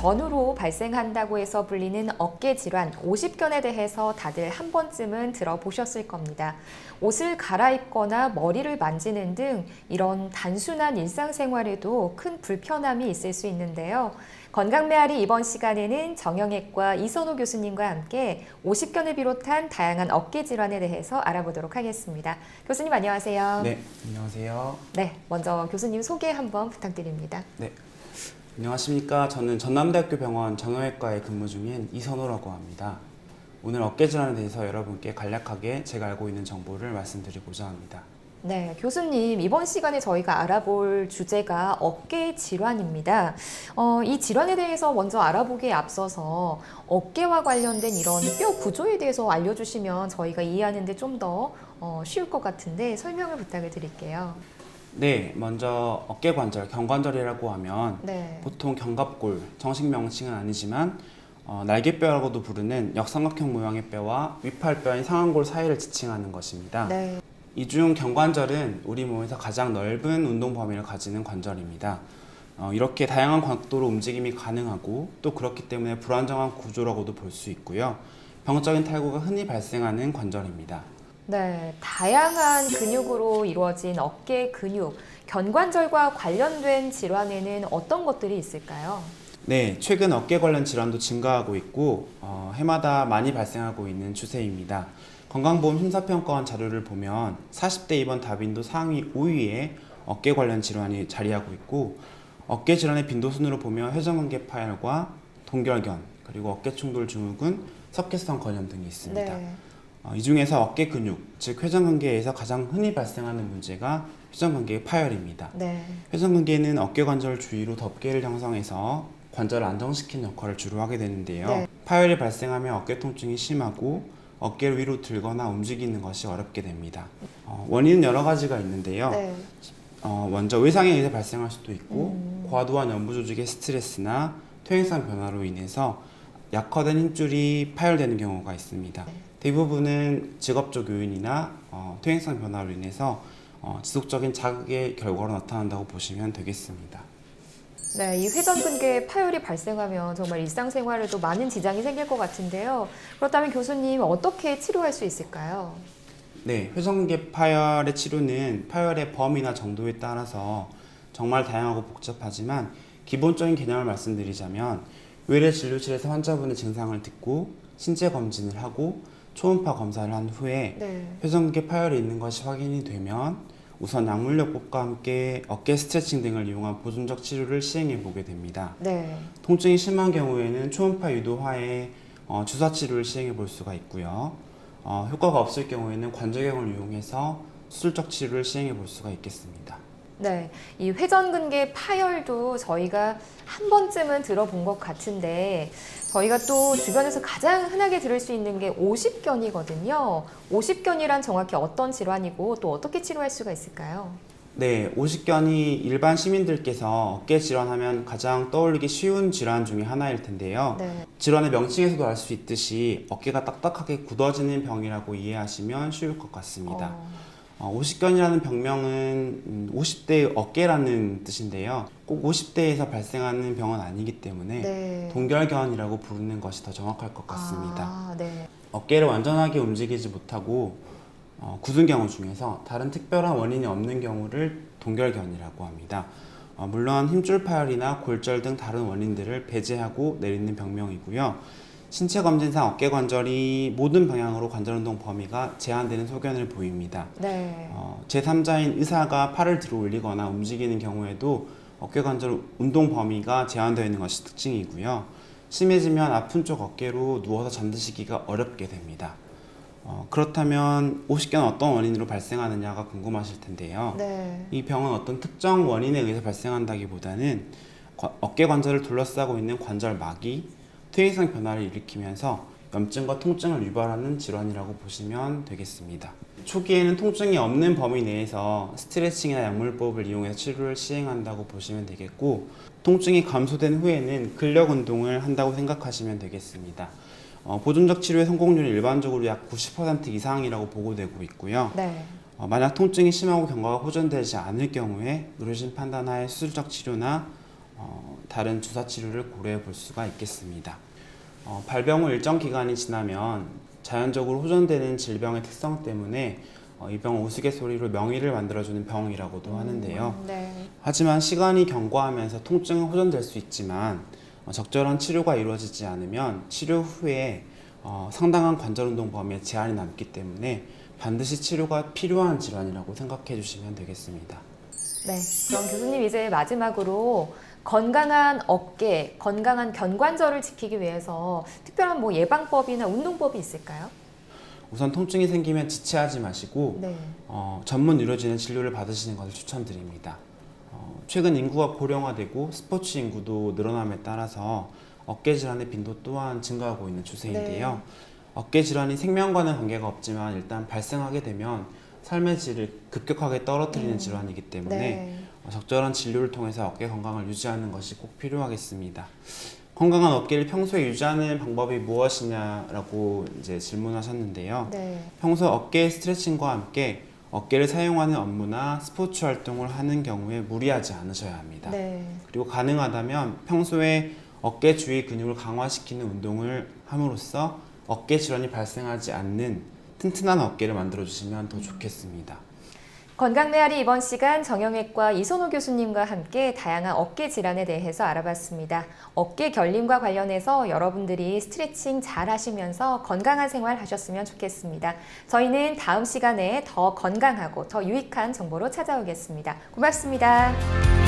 전후로 발생한다고 해서 불리는 어깨 질환, 오십견에 대해서 다들 한 번쯤은 들어보셨을 겁니다. 옷을 갈아입거나 머리를 만지는 등 이런 단순한 일상생활에도 큰 불편함이 있을 수 있는데요. 건강메아리 이번 시간에는 정형외과 이선호 교수님과 함께 오십견을 비롯한 다양한 어깨 질환에 대해서 알아보도록 하겠습니다. 교수님 안녕하세요. 네, 안녕하세요. 네, 먼저 교수님 소개 한번 부탁드립니다. 네, 안녕하십니까. 저는 전남대학교 병원 정형외과에 근무 중인 이선호라고 합니다. 오늘 어깨 질환에 대해서 여러분께 간략하게 제가 알고 있는 정보를 말씀드리고자 합니다. 네, 교수님, 이번 시간에 저희가 알아볼 주제가 어깨 질환입니다. 이 질환에 대해서 먼저 알아보기에 앞서서 어깨와 관련된 이런 뼈 구조에 대해서 알려주시면 저희가 이해하는 데 좀 더 쉬울 것 같은데 설명을 부탁을 드릴게요. 네, 먼저 어깨 관절, 견관절이라고 하면 네. 보통 견갑골, 정식 명칭은 아니지만 날개뼈라고도 부르는 역삼각형 모양의 뼈와 위팔뼈인 상완골 사이를 지칭하는 것입니다. 네. 이 중 견관절은 우리 몸에서 가장 넓은 운동 범위를 가지는 관절입니다. 이렇게 다양한 각도로 움직임이 가능하고 또 그렇기 때문에 불안정한 구조라고도 볼 수 있고요. 병적인 탈구가 흔히 발생하는 관절입니다. 네, 다양한 근육으로 이루어진 어깨 근육, 견관절과 관련된 질환에는 어떤 것들이 있을까요? 네, 최근 어깨 관련 질환도 증가하고 있고 해마다 많이 발생하고 있는 추세입니다. 건강보험 심사평가원 자료를 보면 40대 입원 다빈도 상위 5위에 어깨 관련 질환이 자리하고 있고 어깨 질환의 빈도 순으로 보면 회전근개 파열과 동결견 그리고 어깨 충돌 증후군, 석회성 건염 등이 있습니다. 네. 이 중에서 어깨 근육, 즉 회전근개에서 가장 흔히 발생하는 문제가 회전근개 파열입니다. 네. 회전근개는 어깨 관절 주위로 덮개를 형성해서 관절을 안정시키는 역할을 주로 하게 되는데요. 네. 파열이 발생하면 어깨 통증이 심하고 어깨를 위로 들거나 움직이는 것이 어렵게 됩니다. 원인은 여러 가지가 있는데요. 네. 먼저 외상에 의해 발생할 수도 있고 과도한 연부 조직의 스트레스나 퇴행성 변화로 인해서 약화된 힘줄이 파열되는 경우가 있습니다. 대부분은 직업적 요인이나 퇴행성 변화로 인해서 지속적인 자극의 결과로 나타난다고 보시면 되겠습니다. 네, 이 회전근개 파열이 발생하면 정말 일상생활에도 많은 지장이 생길 것 같은데요. 그렇다면 교수님 어떻게 치료할 수 있을까요? 네, 회전근개 파열의 치료는 파열의 범위나 정도에 따라서 정말 다양하고 복잡하지만 기본적인 개념을 말씀드리자면 외래 진료실에서 환자분의 증상을 듣고 신체 검진을 하고 초음파 검사를 한 후에 네. 회전근개 파열이 있는 것이 확인이 되면 우선 약물요법과 함께 어깨 스트레칭 등을 이용한 보존적 치료를 시행해 보게 됩니다. 네. 통증이 심한 경우에는 초음파 유도하에 주사 치료를 시행해 볼 수가 있고요. 효과가 없을 경우에는 관절경을 이용해서 수술적 치료를 시행해 볼 수가 있겠습니다. 네, 이 회전근개 파열도 저희가 한 번쯤은 들어본 것 같은데 저희가 또 주변에서 가장 흔하게 들을 수 있는 게 오십견이거든요. 오십견이란 정확히 어떤 질환이고 또 어떻게 치료할 수가 있을까요? 네, 오십견이 일반 시민들께서 어깨 질환하면 가장 떠올리기 쉬운 질환 중에 하나일 텐데요. 네. 질환의 명칭에서도 알 수 있듯이 어깨가 딱딱하게 굳어지는 병이라고 이해하시면 쉬울 것 같습니다. 오십견이라는 병명은 50대의 어깨라는 뜻인데요. 꼭 50대에서 발생하는 병은 아니기 때문에 네. 동결견이라고 부르는 것이 더 정확할 것 같습니다. 아, 네. 어깨를 완전하게 움직이지 못하고 굳은 경우 중에서 다른 특별한 원인이 없는 경우를 동결견이라고 합니다. 물론 힘줄 파열이나 골절 등 다른 원인들을 배제하고 내리는 병명이고요. 신체 검진상 어깨 관절이 모든 방향으로 관절 운동 범위가 제한되는 소견을 보입니다. 네. 제3자인 의사가 팔을 들어 올리거나 움직이는 경우에도 어깨 관절 운동 범위가 제한되어 있는 것이 특징이고요. 심해지면 아픈 쪽 어깨로 누워서 잠드시기가 어렵게 됩니다. 그렇다면 오십견은 어떤 원인으로 발생하느냐가 궁금하실 텐데요. 네. 이 병은 어떤 특정 원인에 의해서 발생한다기보다는 어깨 관절을 둘러싸고 있는 관절막이 퇴행성 변화를 일으키면서 염증과 통증을 유발하는 질환이라고 보시면 되겠습니다. 초기에는 통증이 없는 범위 내에서 스트레칭이나 약물법을 이용해서 치료를 시행한다고 보시면 되겠고, 통증이 감소된 후에는 근력 운동을 한다고 생각하시면 되겠습니다. 보존적 치료의 성공률은 일반적으로 약 90% 이상이라고 보고되고 있고요. 네. 만약 통증이 심하고 경과가 호전되지 않을 경우에 의료진 판단하에 수술적 치료나 다른 주사 치료를 고려해 볼 수가 있겠습니다. 발병 후 일정 기간이 지나면 자연적으로 호전되는 질병의 특성 때문에 이 병은 우스갯소리로 명의를 만들어주는 병이라고도 하는데요. 네. 하지만 시간이 경과하면서 통증은 호전될 수 있지만 적절한 치료가 이루어지지 않으면 치료 후에 상당한 관절 운동 범위에 제한이 남기 때문에 반드시 치료가 필요한 질환이라고 생각해 주시면 되겠습니다. 네. 그럼 교수님 이제 마지막으로 건강한 어깨, 건강한 견관절을 지키기 위해서 특별한 뭐 예방법이나 운동법이 있을까요? 우선 통증이 생기면 지체하지 마시고 네. 전문 의료진의 진료를 받으시는 것을 추천드립니다. 최근 인구가 고령화되고 스포츠 인구도 늘어남에 따라서 어깨 질환의 빈도 또한 증가하고 있는 추세인데요. 어깨 질환이 생명과는 관계가 없지만 일단 발생하게 되면 삶의 질을 급격하게 떨어뜨리는 질환이기 때문에 네. 적절한 진료를 통해서 어깨 건강을 유지하는 것이 꼭 필요하겠습니다. 건강한 어깨를 평소에 유지하는 방법이 무엇이냐라고 이제 질문하셨는데요. 네. 평소 어깨 스트레칭과 함께 어깨를 사용하는 업무나 스포츠 활동을 하는 경우에 무리하지 않으셔야 합니다. 네. 그리고 가능하다면 평소에 어깨 주위 근육을 강화시키는 운동을 함으로써 어깨 질환이 발생하지 않는 튼튼한 어깨를 만들어 주시면 더 좋겠습니다. 건강 메아리 이번 시간 정형외과 이선호 교수님과 함께 다양한 어깨 질환에 대해서 알아봤습니다. 어깨 결림과 관련해서 여러분들이 스트레칭 잘 하시면서 건강한 생활 하셨으면 좋겠습니다. 저희는 다음 시간에 더 건강하고 더 유익한 정보로 찾아오겠습니다. 고맙습니다.